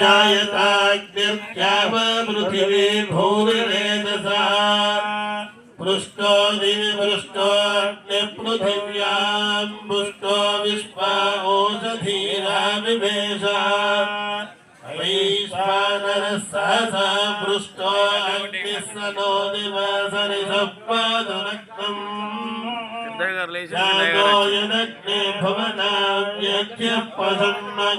जायताग्निर्द्यावा पृथिवी भूरिरेतसा पृष्ठो दिवि पृष्ठो अग्निपृथिव्यां पुष्टो विश्वा ओषधीरा विवेशा वैश्वानरः सहसा पृष्ठो अग्निस्सनो दिवसरिषप्पादुरक्तम् जातो यदग्ने भवनाव्यख्यः प्रसन्नगोपायर्यः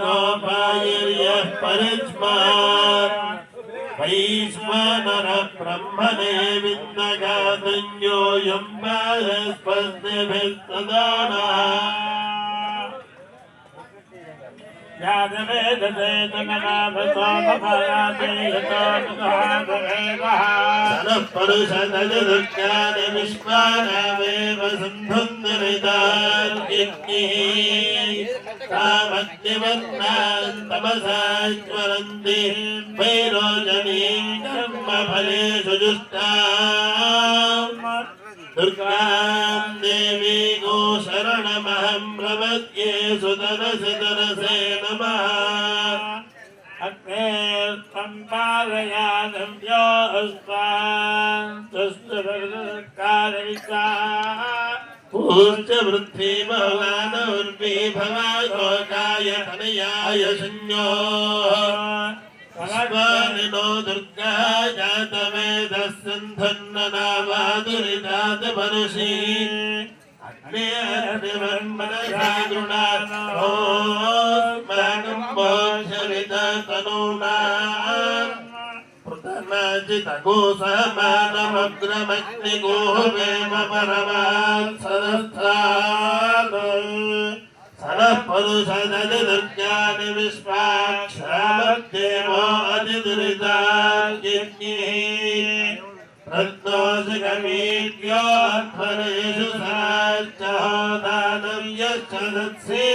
परिस्मात् वैश्वानरः ब्रह्मणे विन्दगातञ्जोऽयं बालस्पस्तिभिः सदा नः सनः परुषदजदुर्गानि विश्वानामेव सन्धुन्दरितार्यज्ञैः तामग्निवर्णान् तमसा ज्वलन्ति वैरोचनीं कर्मफलेषु जुष्टाम् दुर्गां देवी गो शरणमहं प्रपद्ये सुतरसे तरसे नमः अग्ने सम्पादयादव्यो अस्मान्तस्तुरकारयिता पूज्य वृद्धि भवानौर्वी भवालोकाय तनयाय संयो भगवानिनो दुर्गा जातवेदः सन्धन्ननावादुरितात् मनुषी अग्ने अग्निवर्मनसा गृणात्मोऽस्माकं मोक्षरिततनूनाम् पृतनाजितगोसमानमग्रमग्निगो वेम परमात् सदस्थात् सनः परुषदजदुर्गानि विश्वाक्षरामद्देवो अतिदुरितार्यज्ञैः रत्नोऽसिकमीड्योऽध्वरेषु सराच्चहोदानं यश्च दत्से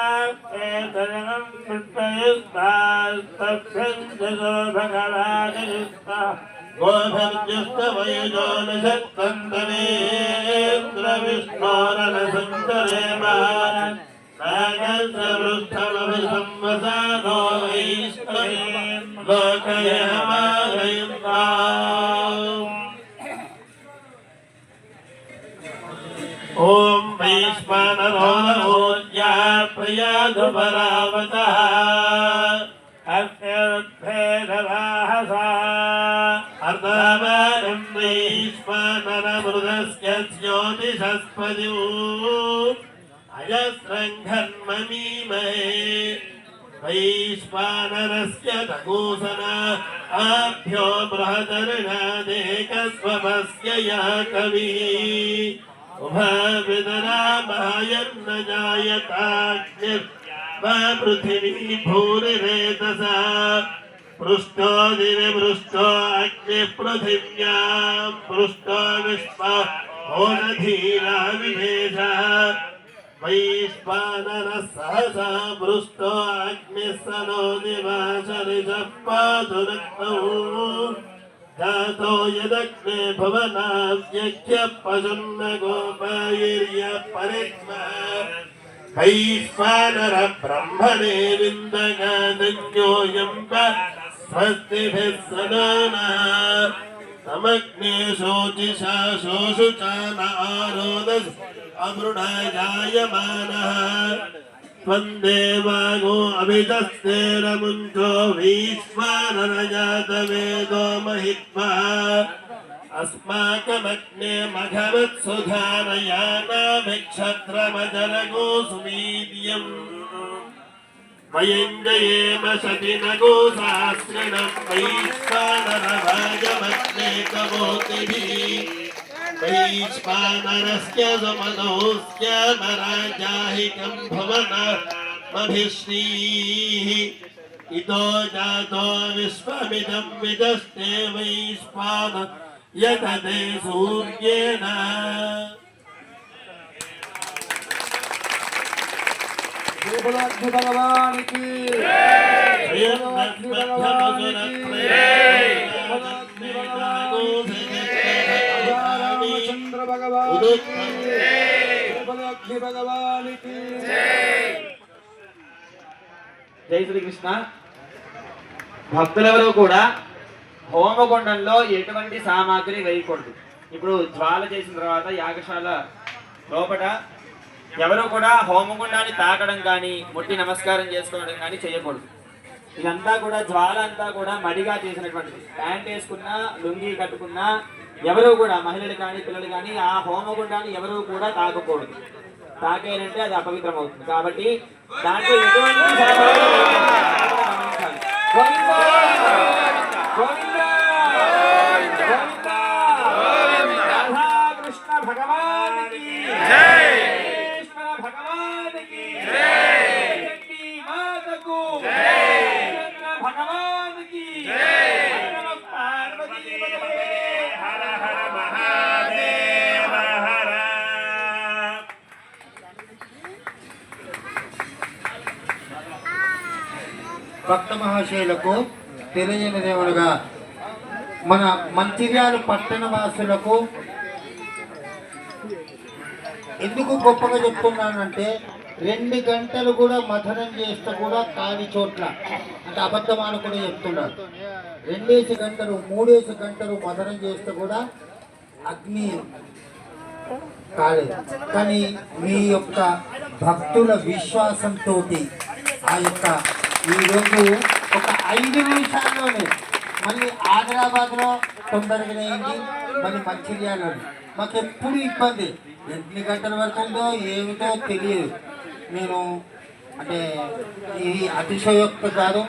चाञ्चापेतरं पुष्पयुक्तास्तभ्यञ्जसो भगवानियुक्तः गोभर्जुस्तवयुजो निषत्तन्तनेन्द्रविष्णोरनसन्तरेम नागसवृष्ठमभिसंवसानो वैष्णवीं लोकयमागयन्ताम् ॐ वैश्वानरोदमोज्या प्रियाधुपरावतः अग्निरुद्धेदवाहसा अर्धवारं वैश्वानरमृगस्य ज्योतिषस्पतिः अजस्रङ्घन्ममीमहे वैश्वानरस्य तगोसना आभ्यो बृहदर्णादेकस्वमस्य यः कविः उभाविदरामायन्न जायताग्निर्वा पृथिवी भूरिरेतसा पृष्ठो दिवि पृष्ठो अग्निः पृथिव्यां पृष्ठो विश्वा ओषधीरा विवेशः वैश्वानरः सहसा पृष्ठो अग्निः सनो दिवासरिषः पातुरक्तौ जातो यदग्ने भवनाव्यख्यः प्रसन्नगोपायर्यः परिस्मात् वैश्वानरः ब्रह्मणे विन्दगातञ्जोऽयं स्वस्तिभिः सदा नः तमग्ने शोचिषा शोषुचान आरोदस् अमृणाजायमानः त्वन्देवागो अभितस्तेरमुञ्चो वैश्वानरजातवेदो महित्वा अस्माकमग्ने मघवत्सुधारयानाभिक्षत्रमजलगो सुवीर्यम् वयञ्जयेम शतिनगो सहस्रिणं वैश्वानरभाजमग्ने कवोतिभिः वैश्वानरस्य सुमनोऽस्य मराजाहिकं भवनमभिश्रीः इतो जातो विश्वमिदं विदस्ते वैश्वान यतते सूर्येण भगवान की चंद्र भगवान అగ్ని భగవానికి జై శ్రీకృష్ణ. భక్తులెవరూ కూడా హోమగుండంలో ఎటువంటి సామాగ్రి వేయకూడదు. ఇప్పుడు జ్వాల చేసిన తర్వాత యాగశాల లోపల ఎవరు కూడా హోమగుండాన్ని తాకడం కానీ ముట్టి నమస్కారం చేసుకోవడం కానీ చేయకూడదు. ఇదంతా కూడా జ్వాల అంతా కూడా మడిగా చేసినటువంటిది. ప్యాంట్ వేసుకున్నా లుంగి కట్టుకున్నా ఎవరు కూడా మహిళలు కానీ పిల్లలు కానీ ఆ హోమగుండాన్ని ఎవరు కూడా తాకకూడదు. తాకేనంటే అది అపవిత్రం అవుతుంది. కాబట్టి దాంట్లో ఎటువంటి సామాగ్రి గమనించాలి. గోవిందా! గోవిందా! గోవిందా! రాధాకృష్ణ భగవానికి జై! ఈశ్వర భగవానికి జై! శక్తి మాతకు జై! కృష్ణ భగవానికి జై! నమః పార్వతీ పతయే హర హర మహాదేవ హర. భక్త మహాశయులకు తెలియనిదేమనగా మన మంచిర్యాల పట్టణ వాసులకు ఎందుకు గొప్పగా చెప్తున్నానంటే 2 గంటలు కూడా మథనం చేస్తే కూడా కాని చోట్ల అంటే అబద్ధమాను కూడా చెప్తున్నారు. 2 గంటలు 3 గంటలు మథనం చేస్తే కూడా అగ్ని కాలేదు. కానీ మీ యొక్క భక్తుల విశ్వాసంతో ఆ యొక్క ఈరోజు ఒక 5 నిమిషాల్లోనే మళ్ళీ ఆదిలాబాద్లో తొందరగానే అయింది, మళ్ళీ మంచిర్యాలలో మాకు ఎప్పుడు ఇబ్బంది. ఎన్ని గంటలు పడుతుందో ఏమిటో తెలియదు. నేను అంటే ఇది అతిశయోక్తి కాదు.